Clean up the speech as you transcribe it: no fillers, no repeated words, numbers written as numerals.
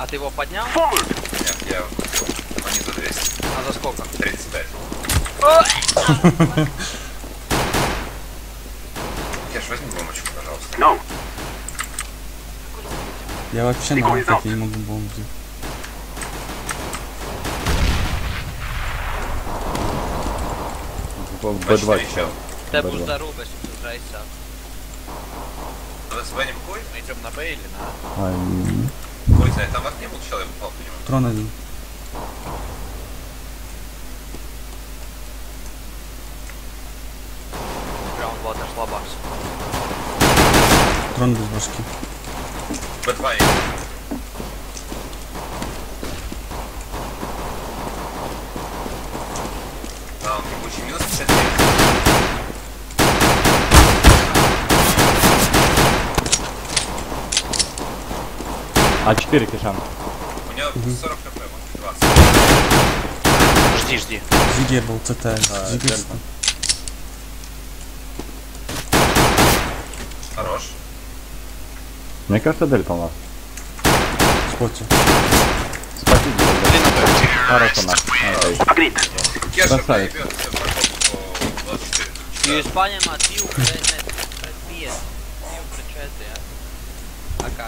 А ты его поднял? Нет, я его купил. Но не за 200. А за сколько? 35. Кеш, возьми бомбочку, пожалуйста. No. Я вообще на атаке не могу бомбу взять. Б2 еще. Te būs darūbes uzreiz sāk. Вы с Бенни буквой? Мы идем на Б или на А? Ой, знаю, там в окне был человек, попал по нему. Трон один. Groundwater labāks. Трон без башки. Б2 есть. Да, он ебучий минус 59. А4 Кишан. У него 40 хп, может 20. Жди. Зигер был ЦТ. Зигер. Хорош. Мне кажется, дельта у нас. Споте. Спасибо. Хорошо, на. Agreed. Кеша Красавец. проебет все по 24. Jūs paņemat 2 pret 5. 2 pret 4, jā. Tā kā